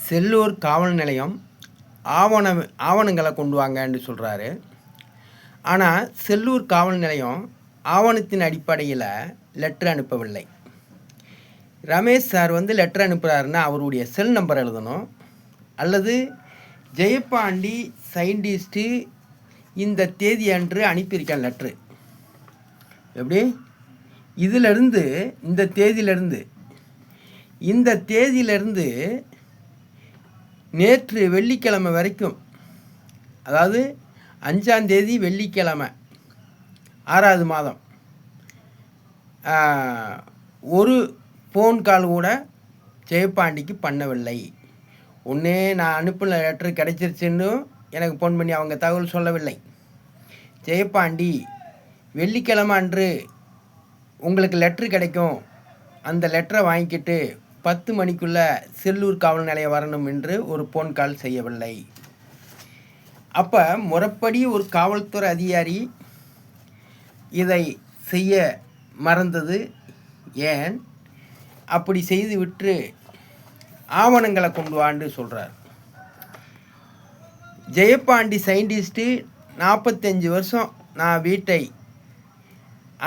செல்லூர் காவல் நிலையம் ஆவணங்களை கொண்டு வாங்கன்னு சொல்கிறாரு. ஆனால் செல்லூர் காவல் நிலையம் ஆவணத்தின் அடிப்படையில் லெட்ரு அனுப்பவில்லை. ரமேஷ் சார் லெட்ரு அனுப்புகிறாருன்னா அவருடைய செல் நம்பர் எழுதணும், அல்லது ஜெயப்பாண்டி சயின்டிஸ்ட்டு இந்த தேதி அன்று அனுப்பியிருக்கேன் லெட்ரு. எப்படி இதிலிருந்து இந்த தேதியிலிருந்து நேற்று வெள்ளிக்கிழமை வரைக்கும், அதாவது 5ஆம் தேதி வெள்ளிக்கிழமை 6வது மாதம், ஒரு ஃபோன் கால் கூட ஜெயப்பாண்டிக்கு பண்ணவில்லை. ஒன்றே நான் அனுப்பின லெட்ரு கிடைச்சிருச்சுன்னு எனக்கு ஃபோன் பண்ணி அவங்க தகவல் சொல்லவில்லை. ஜெயப்பாண்டி வெள்ளிக்கிழமை அன்று உங்களுக்கு லெட்ரு கிடைக்கும், அந்த லெட்டரை வாங்கிக்கிட்டு 10 மணிக்குள்ளே செல்லூர் காவல் நிலையம் வரணும் என்று ஒரு ஃபோன் கால் செய்யவில்லை. அப்போ முறைப்படி ஒரு காவல்துறை அதிகாரி இதை செய்ய மறந்தது ஏன்? அப்படி செய்து விட்டு ஆவணங்களை கொண்டு வான்னு சொல்கிறார். ஜெயப்பாண்டி சயின்டிஸ்ட்டு 45 வருஷம் நான் வீட்டை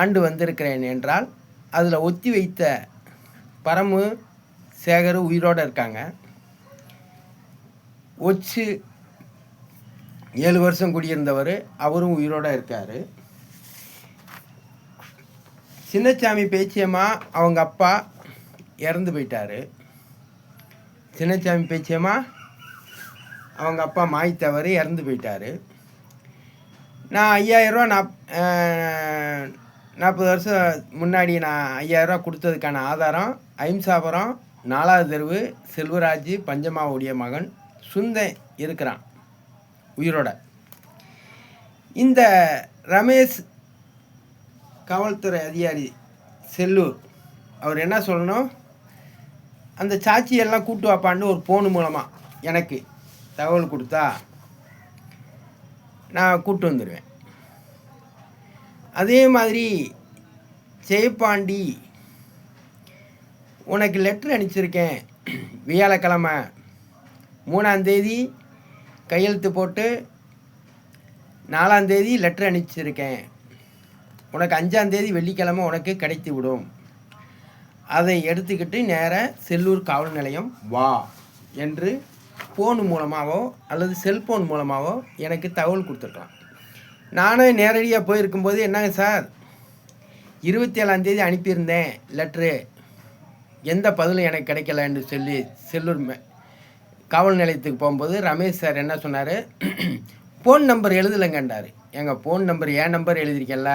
ஆண்டு வந்திருக்கிறேன் என்றால் அதில் ஒத்தி வைத்த பரமு சேகர் உயிரோடு இருக்காங்க. ஒச்சு 7 வருஷம் குடியிருந்தவர், அவரும் உயிரோடு இருக்கார். சின்னசாமி பேச்சியம்மா அவங்க அப்பா இறந்து போயிட்டார். சின்னசாமி பேச்சியம்மா அவங்க அப்பா மாய்த்தவர் இறந்து போயிட்டார். நான் 5000 ரூபா 40 வருஷம் முன்னாடி நான் 5000 ரூபா கொடுத்ததுக்கான ஆதாரம் அஹிம்சாபுரம் 4வது தெருவு செல்வராஜ் பஞ்சமாவுடைய மகன் சுந்தன் இருக்கிறான் உயிரோட. இந்த ரமேஷ் காவல்துறை அதிகாரி செல்லூர் அவர் என்ன சொல்லணும், அந்த சாட்சியெல்லாம் கூட்டு வாப்பான்னு ஒரு ஃபோனு மூலமாக எனக்கு தகவல் கொடுத்தா நான் கூட்டு வந்துடுவேன். அதே மாதிரி ஜெயப்பாண்டி உனக்கு லெட்ரு அனுப்பிச்சிருக்கேன், வியாழக்கிழமை 3ஆம் தேதி கையெழுத்து போட்டு 4ஆம் தேதி லெட்ரு அனுப்பிச்சிருக்கேன், உனக்கு 5ஆம் தேதி வெள்ளிக்கிழமை உனக்கு கிடைத்து விடும், அதை எடுத்துக்கிட்டு நேராக செல்லூர் காவல் நிலையம் வா என்று ஃபோனு மூலமாகவோ அல்லது செல்ஃபோன் மூலமாகவோ எனக்கு தகவல் கொடுத்துருக்கலாம். நானே நேரடியாக போயிருக்கும்போது என்னங்க சார் 27ஆம் தேதி அனுப்பியிருந்தேன் லெட்ரு, எந்த பதிலும் எனக்கு கிடைக்கலன்னு சொல்லி செல்லூர் காவல் நிலையத்துக்கு போகும்போது ரமேஷ் சார் என்ன சொன்னார், ஃபோன் நம்பர் எழுதலைங்கன்றார். எங்கள் ஃபோன் நம்பர் என் நம்பர் எழுதியிருக்கேன்ல,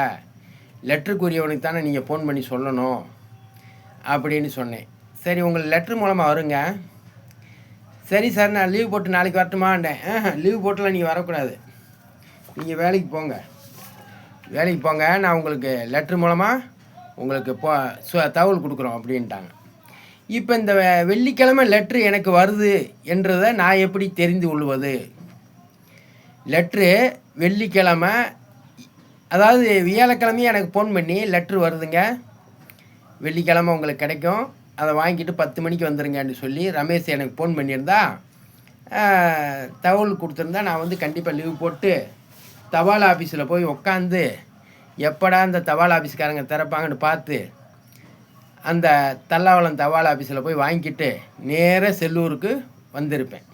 லெட்ருக்குரியவனுக்கு தானே நீங்கள் ஃபோன் பண்ணி சொல்லணும் அப்படின்னு சொன்னேன். சரி உங்கள் லெட்ரு மூலமாக வருங்க. சரி சார் நான் லீவ் போட்டு நாளைக்கு வரட்டுமாண்டேன். லீவ் போட்டுலாம் நீங்கள் வரக்கூடாது, நீங்கள் வேலைக்கு போங்க, நான் உங்களுக்கு லெட்ரு மூலமாக உங்களுக்கு தகவல் கொடுக்குறோம் அப்படின்ட்டாங்க. இப்போ இந்த வெள்ளிக்கிழமை லெட்ரு எனக்கு வருது என்றதை நான் எப்படி தெரிந்து கொள்வது? லெட்ரு வெள்ளிக்கிழமை, அதாவது வியாழக்கிழமையே எனக்கு ஃபோன் பண்ணி லெட்ரு வருதுங்க, வெள்ளிக்கிழமை உங்களுக்கு கிடைக்கும், அதை வாங்கிட்டு 10 மணிக்கு வந்துடுங்கன்னு சொல்லி ரமேஷ் எனக்கு ஃபோன் பண்ணியிருந்தா தகவல் கொடுத்துருந்தா நான் கண்டிப்பாக லீவ் போட்டு தபால் ஆஃபீஸில் போய் உக்காந்து எப்படா அந்த தபால் ஆஃபீஸ்காரங்க திறப்பாங்கன்னு பார்த்து அந்த தல்லாவளம் தபால் ஆஃபீஸில் போய் வாங்கிக்கிட்டு நேராக செல்லூருக்கு வந்திருப்பேன்.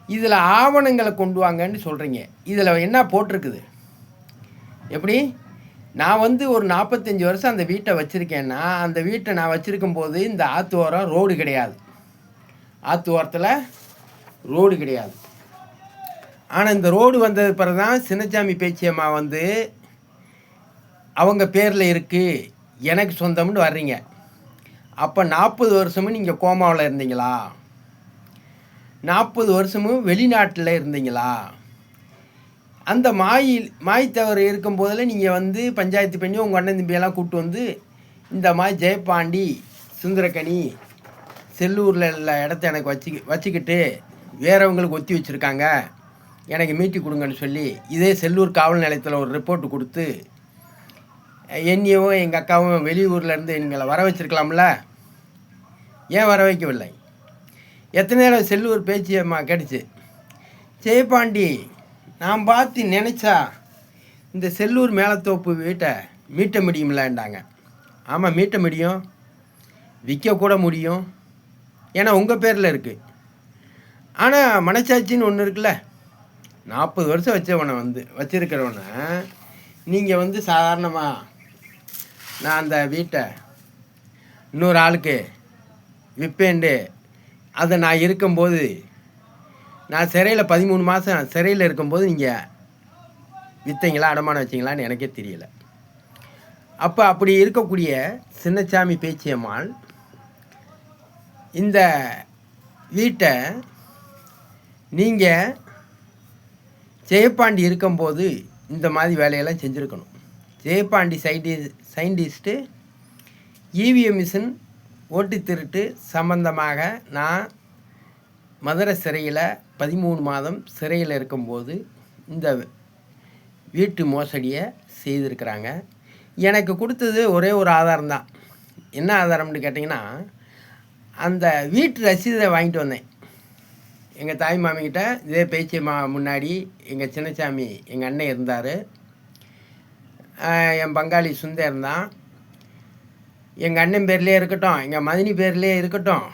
இதில் ஆவணங்களை கொண்டு வாங்கன்னு சொல்கிறீங்க, இதில் என்ன போட்டிருக்குது? எப்படி நான் ஒரு 45 வருஷம் அந்த வீட்டை வச்சுருக்கேன்னா, அந்த வீட்டை நான் வச்சுருக்கும் போது இந்த ஆற்று ஓரம் ரோடு கிடையாது, ஆற்று ஓரத்தில் ரோடு கிடையாது. ஆனால் இந்த ரோடு வந்தது பிறகு தான் சின்னசாமி பேச்சியம்மா அவங்க பேரில் இருக்குது, எனக்கு சொந்தம்னு வர்றீங்க. அப்போ 40 வருஷமும் நீங்கள் கோமாவில் இருந்தீங்களா? 40 வருஷமும் வெளிநாட்டில் இருந்தீங்களா? அந்த மாய்த்தவர் இருக்கும்போதில் நீங்கள் பஞ்சாயத்து பண்ணி உங்கள் அண்ணன் தம்பியெல்லாம் கூப்பிட்டு இந்த மாதிரி ஜெயப்பாண்டி சுந்தரக்கனி செல்லூரில் உள்ள இடத்த எனக்கு வச்சுக்கிட்டு வேறவங்களுக்கு ஒத்தி வச்சுருக்காங்க, எனக்கு மீட்டி கொடுங்கன்னு சொல்லி இதே செல்லூர் காவல் நிலையத்தில் ஒரு ரிப்போர்ட் கொடுத்து என்னையும் எங்கள் அக்காவும் வெளியூர்லேருந்து எங்களை வர வச்சுருக்கலாம்ல, ஏன் வர வைக்கவில்லை? எத்தனை தடவை செல்லூர் பேச்சியம்மா கேட்டுச்சு, ஜெயபாண்டி நான் பார்த்து நினச்சா இந்த செல்லூர் மேலத்தோப்பு வீட்டை மீட்ட முடியுமில்லன்றாங்க. ஆமாம், மீட்ட முடியும், விற்கக்கூட முடியும், ஏன்னா உங்கள் பேரில் இருக்குது. ஆனால் மனச்சாட்சின்னு ஒன்று இருக்குல்ல. 40 வருஷம் வச்சுருக்கிறவனை நீங்கள் சாதாரணமாக நான் அந்த வீட்டை இன்னொரு ஆளுக்கு விற்பேன்ட்டு அதை நான் இருக்கும்போது, நான் சிறையில் 13 மாதம் சிறையில் இருக்கும்போது நீங்கள் விற்றீங்களா, அடமானம் வச்சிங்களான்னு எனக்கே தெரியல. அப்போ அப்படி இருக்கக்கூடிய சின்னசாமி பேச்சியம்மாள் இந்த வீட்டை நீங்கள் ஜெயபாண்டி இருக்கும்போது இந்த மாதிரி வேலையெல்லாம் செஞ்சுருக்கணும். ஜெயபாண்டி சயின்டிஸ்ட்டு இவிஎம் மிஷின் ஓட்டு திருட்டு சம்பந்தமாக நான் மதுரை சிறையில் 13 மாதம் சிறையில் இருக்கும்போது இந்த வீட்டு மோசடியை செய்திருக்கிறாங்க. எனக்கு கொடுத்தது ஒரே ஒரு ஆதாரம் தான். என்ன ஆதாரம்னு கேட்டிங்கன்னா, அந்த வீட்டு ரசீதை வாங்கிட்டு வந்தேன். எங்கள் தாய் மாமிக்கிட்ட இதே பேச்சியம்மா முன்னாடி எங்கள் சின்னசாமி எங்கள் அண்ணன் இருந்தார், என் பங்காளி சுந்தர் இருந்தான். எங்கள் அண்ணன் பேர்லேயே இருக்கட்டும், எங்கள் மதினி பேர்லேயே இருக்கட்டும்,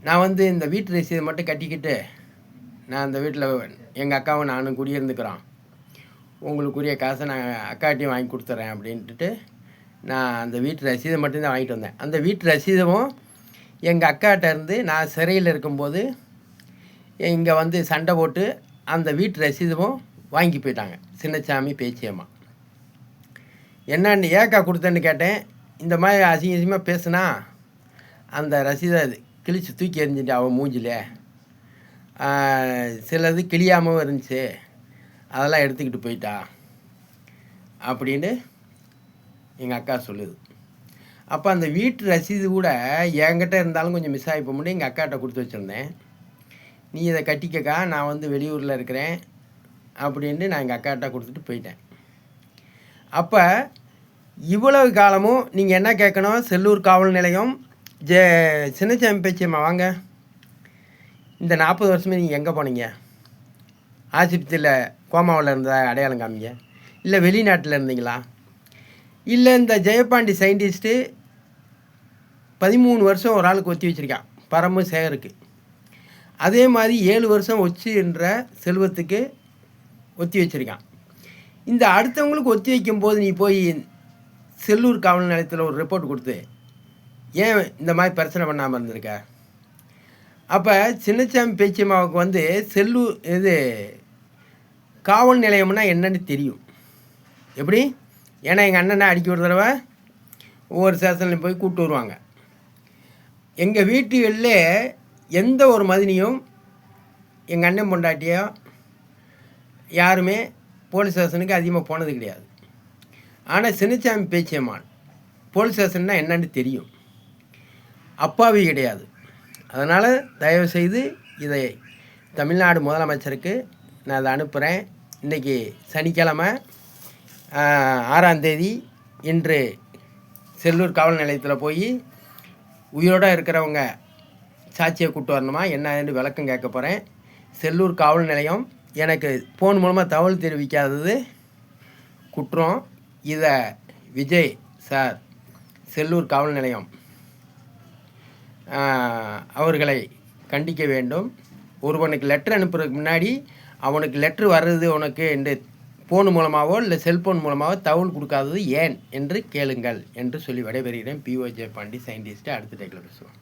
நான் இந்த வீட்டு ரசீதை மட்டும் கட்டிக்கிட்டு நான் அந்த வீட்டில் எங்கள் அக்காவும் நானும் குடியிருந்துக்கிறோம், உங்களுக்குரிய காசை நான் அக்காட்டையும் வாங்கி கொடுத்துட்றேன் அப்படின்ட்டு நான் அந்த வீட்டு ரசீதை மட்டும்தான் வாங்கிட்டு வந்தேன். அந்த வீட்டு ரசீதமும் எங்கள் அக்காட்ட இருந்து நான் சிறையில் இருக்கும்போது இங்கே சண்டை போட்டு அந்த வீட்டு ரசீதமும் வாங்கி போயிட்டாங்க சின்னசாமி பேச்சியம்மா. என்னன்னு ஏக்கா கொடுத்தேன்னு கேட்டேன். இந்த மாதிரி அசிங்கமாக பேசுனா அந்த ரசீதை கிழிச்சு தூக்கி எறிஞ்சிட்டு அவன் மூஞ்சில் சிலது கிளியாமல் இருந்துச்சு, அதெல்லாம் எடுத்துக்கிட்டு போயிட்டா அப்படின்னு எங்கள் அக்கா சொல்லுது. அப்போ அந்த வீட்டு ரசீது கூட என்கிட்ட இருந்தாலும் கொஞ்சம் மிஸ் ஆகி போக முடியும். எங்கள் அக்காட்ட கொடுத்து வச்சுருந்தேன், நீ இதை கட்டிக்கக்கா, நான் வெளியூரில் இருக்கிறேன் அப்படின்ட்டு நான் எங்கள் அக்காட்ட கொடுத்துட்டு போயிட்டேன். அப்போ இவ்வளவு காலமும் நீங்கள் என்ன கேட்கணும், செல்லூர் காவல் நிலையம் சின்னசாமி பேச்சியம்மா வாங்க, இந்த 40 வருஷமே நீங்கள் எங்கே போனீங்க? ஆஸ்பத்திரியில் கோமாவில் இருந்தால் அடையாளம் காமிங்க. இல்லை வெளிநாட்டில் இருந்தீங்களா? இல்லை இந்த ஜெயபாண்டி சயின்டிஸ்ட்டு 13 வருஷம் ஒரு ஆளுக்கு ஒத்தி வச்சுருக்கான், பரமு சேகருக்கு. அதே மாதிரி 7 வருஷம் என்ற செல்வத்துக்கு ஒத்தி வச்சுருக்கான். இந்த அடுத்தவங்களுக்கு ஒத்தி வைக்கும்போது நீ போய் செல்லூர் காவல் நிலையத்தில் ஒரு ரிப்போர்ட் கொடுத்து ஏன் இந்த மாதிரி பிரச்சனை பண்ணாமல் இருந்திருக்க? அப்போ சின்னசாமி பேச்சியம்மாவுக்கு செல்லூர் காவல் நிலையம்னா என்னன்னு தெரியும். எப்படி? ஏன்னா எங்கள் அண்ணனை அடிக்க ஒரு தடவை ஒவ்வொரு ஸ்டேஷன்லையும் போய் கூப்பிட்டு வருவாங்க. எங்கள் வீட்டுகளில் எந்த ஒரு மதினியும் எங்கள் அண்ணன் பொண்டாட்டியோ யாருமே போலீஸ் ஸ்டேஷனுக்கு அதிகமாக போனது கிடையாது. ஆனால் சின்னசாமி பேச்சியம்மாள் போலீஸ் ஸ்டேஷன்னா என்னன்னு தெரியும், அப்பாவி கிடையாது. அதனால் தயவுசெய்து இதை தமிழ்நாடு முதலமைச்சருக்கு நான் அதை அனுப்புகிறேன். இன்றைக்கி சனிக்கிழமை 6ஆம் தேதி. இன்று செல்லூர் காவல் நிலையத்தில் போய் உயிரோடு இருக்கிறவங்க சாட்சியை கூப்பிட்டு வரணுமா என்னன்னு விளக்கம் கேட்க போகிறேன். செல்லூர் காவல் நிலையம் எனக்கு ஃபோன் மூலமாக தகவல் தெரிவிக்காதது குற்றம். இதை விஜய் சார் செல்லூர் காவல் நிலையம் அவர்களை கண்டிக்க வேண்டும். ஒருவனுக்கு லெட்டர் அனுப்புறதுக்கு முன்னாடி அவனுக்கு லெட்ரு வர்றது உனக்கு என்று ஃபோன் மூலமாகவோ இல்லை செல்ஃபோன் மூலமாகவோ தகவல் கொடுக்காதது ஏன் என்று கேளுங்கள் என்று சொல்லி விடைபெறுகிறேன். PO Jayapandi scientist. அடுத்த டேக்கில் பேசுவோம்.